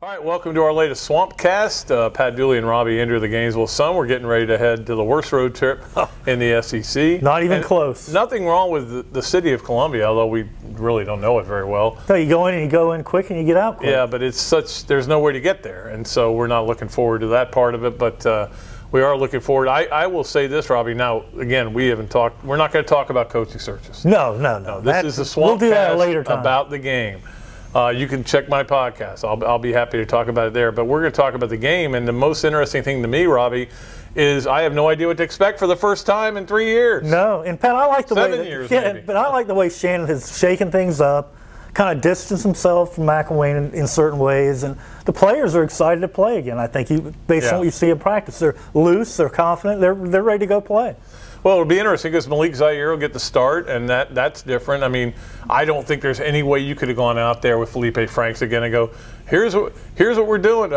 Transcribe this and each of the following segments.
All right, welcome to our latest Swampcast. Pat Dooley and Robbie Andreu, the Gainesville Sun. We're getting ready to head to the worst road trip in the SEC. Not even close. Nothing wrong with the city of Columbia, although we really don't know it very well. So you go in and you go in quick and you get out quick. Yeah, but there's no way to get there, and so we're not looking forward to that part of it, but we are looking forward. I will say this, Robbie. Now, again, we're not going to talk about coaching searches. No. This is the Swampcast we'll do that later time. About the game. You can check my podcast. I'll be happy to talk about it there. But we're going to talk about the game. And the most interesting thing to me, Robbie, is I have no idea what to expect for the first time in 3 years. No, and Pat, I like the way 7 years, maybe. But I like the way Shannon has shaken things up, kind of distanced himself from McElwain in certain ways, and the players are excited to play again. I think based on what you see in practice, they're loose, they're confident, they're ready to go play. Well, it'll be interesting because Malik Zaire will get the start, and that's different. I mean, I don't think there's any way you could have gone out there with Felipe Franks again and go, here's what we're doing.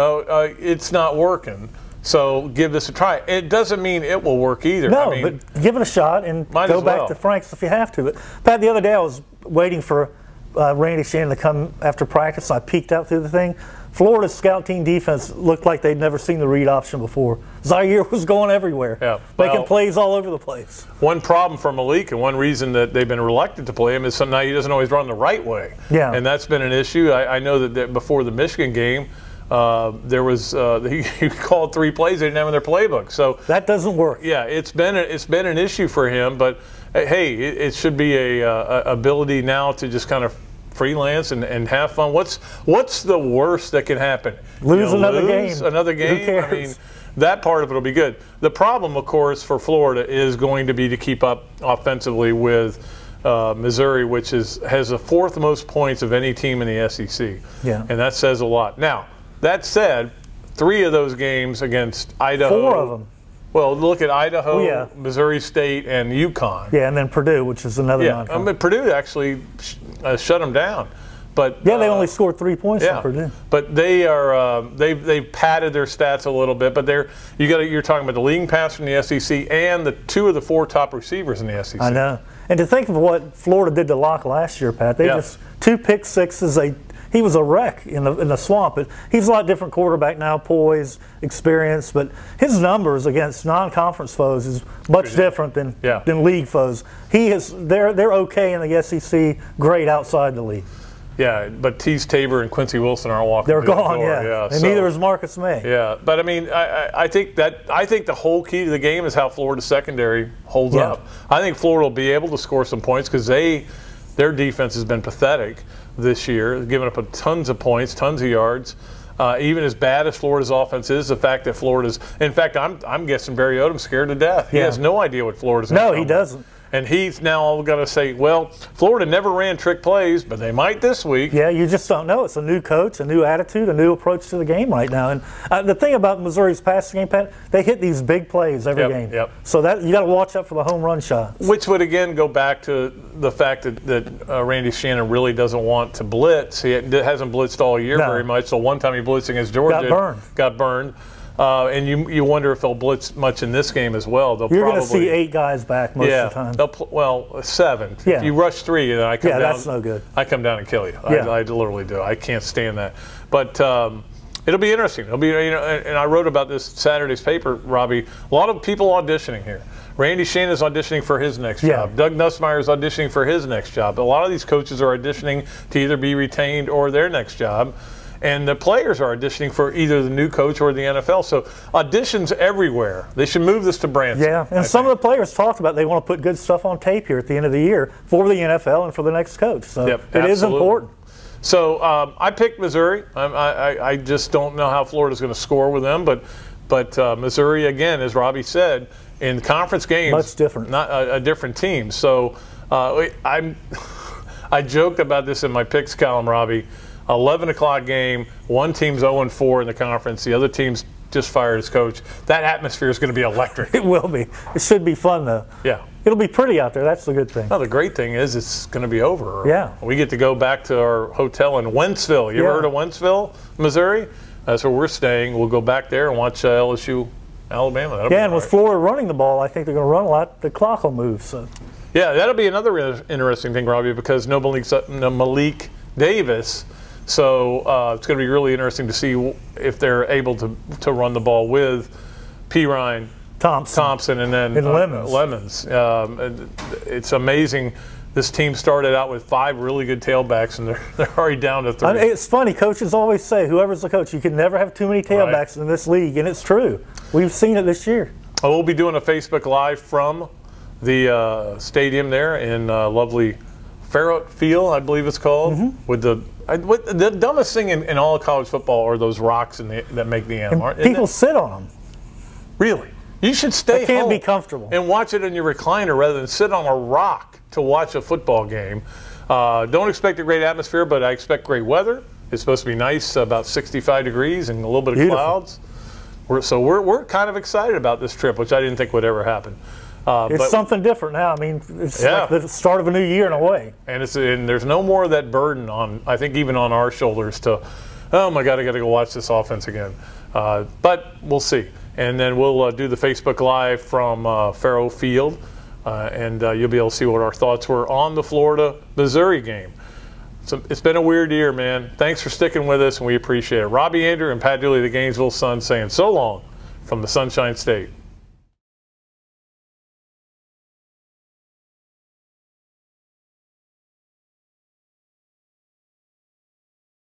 It's not working, so give this a try. It doesn't mean it will work either. No, I mean, but give it a shot and go back to Franks if you have to. But Pat, the other day I was waiting for Randy Shannon to come after practice. I peeked out through the thing. Florida's scout team defense looked like they'd never seen the read option before. Zaire was going everywhere, making plays all over the place. One problem for Malik, and one reason that they've been reluctant to play him, is now he doesn't always run the right way. Yeah. And that's been an issue. I know that before the Michigan game, there was he called 3 plays they didn't have in their playbook. So that doesn't work. Yeah, it's been an issue for him. But hey, it should be a ability now to just kind of freelance and have fun. What's the worst that can happen? Lose another game. Another game. Who cares? I mean, that part of it will be good. The problem, of course, for Florida is going to be to keep up offensively with Missouri, which has the 4th most points of any team in the SEC. Yeah. And that says a lot. Now, that said, 3 of those games against Idaho. 4 of them. Well, look at Idaho, Missouri State, and UConn. Yeah, and then Purdue, which is another non-conference. I mean, Purdue actually shut them down. But they only scored 3 points on Purdue. But they are they've padded their stats a little bit. But you're talking about the leading passer in the SEC and the 2 of the 4 top receivers in the SEC. I know. And to think of what Florida did to Locke last year, Pat, they just 2 pick sixes. He was a wreck in the swamp. But he's a lot different quarterback now, poise, experience. But his numbers against non-conference foes is much different than league foes. They're okay in the SEC, great outside the league. Yeah, but Tease Tabor and Quincy Wilson aren't walking. They're gone, and neither is Marcus May. Yeah, but I mean, I think the whole key to the game is how Florida's secondary holds up. I think Florida will be able to score some points because their defense has been pathetic this year, giving up tons of points, tons of yards. Even as bad as Florida's offense is, the fact that Florida's – in fact, I'm guessing Barry Odom's scared to death. He has no idea what Florida's going to do. No, he doesn't. And he's now all going to say, well, Florida never ran trick plays, but they might this week. Yeah, you just don't know. It's a new coach, a new attitude, a new approach to the game right now. And the thing about Missouri's passing game, Pat, they hit these big plays every game. Yep. So you got to watch out for the home run shots. Which would, again, go back to the fact that Randy Shannon really doesn't want to blitz. He hasn't blitzed all year very much. So one time he blitzed against Georgia. Got burned. And you wonder if they'll blitz much in this game as well. You're going to see 8 guys back most of the time. Well, 7. Yeah. If you rush 3, then I come down. That's no good. I come down and kill you. Yeah. I literally do. I can't stand that. But it'll be interesting. It'll be and I wrote about this Saturday's paper, Robbie. A lot of people auditioning here. Randy Shannon is auditioning for his next job. Doug Nussmeier is auditioning for his next job. A lot of these coaches are auditioning to either be retained or their next job. And the players are auditioning for either the new coach or the NFL. So auditions everywhere. They should move this to Branson. Yeah, and some of the players talked about they want to put good stuff on tape here at the end of the year for the NFL and for the next coach. So it is important. So I picked Missouri. I just don't know how Florida's going to score with them. But Missouri, again, as Robbie said, in conference games, much different. Not a different team. So I joked about this in my picks column, Robbie. 11 o'clock game, one team's 0-4 in the conference, the other team's just fired his coach. That atmosphere is going to be electric. It will be. It should be fun, though. Yeah. It'll be pretty out there. That's the good thing. No, the great thing is it's going to be over. Yeah. We get to go back to our hotel in Wentzville. You ever heard of Wentzville, Missouri? That's where we're staying. We'll go back there and watch LSU, Alabama. That'll be and with Florida running the ball, I think they're going to run a lot. The clock will move. So. Yeah, that'll be another interesting thing, Robbie, because no Malik Davis. So it's going to be really interesting to see if they're able to run the ball with Pirine, Thompson, and then Lemons. It's amazing. This team started out with 5 really good tailbacks, and they're already down to 3. It's funny. Coaches always say, whoever's the coach, you can never have too many tailbacks in this league, and it's true. We've seen it this year. We'll be doing a Facebook Live from the stadium there in lovely Farrell Field, I believe it's called. With the dumbest thing in all of college football are those rocks that make the animal. People sit on them. Really? You should stay home. Can't be comfortable. And watch it in your recliner rather than sit on a rock to watch a football game. Don't expect a great atmosphere, but I expect great weather. It's supposed to be nice, about 65 degrees and a little bit of clouds. We're kind of excited about this trip, which I didn't think would ever happen. It's something different now. I mean, it's like the start of a new year in a way. And there's no more of that burden on, I think, even on our shoulders to, oh my God, I got to go watch this offense again. But we'll see. And then we'll do the Facebook Live from Farrell Field, and you'll be able to see what our thoughts were on the Florida-Missouri game. So it's been a weird year, man. Thanks for sticking with us, and we appreciate it. Robbie, Andreu, and Pat Dooley, the Gainesville Sun, saying so long from the Sunshine State.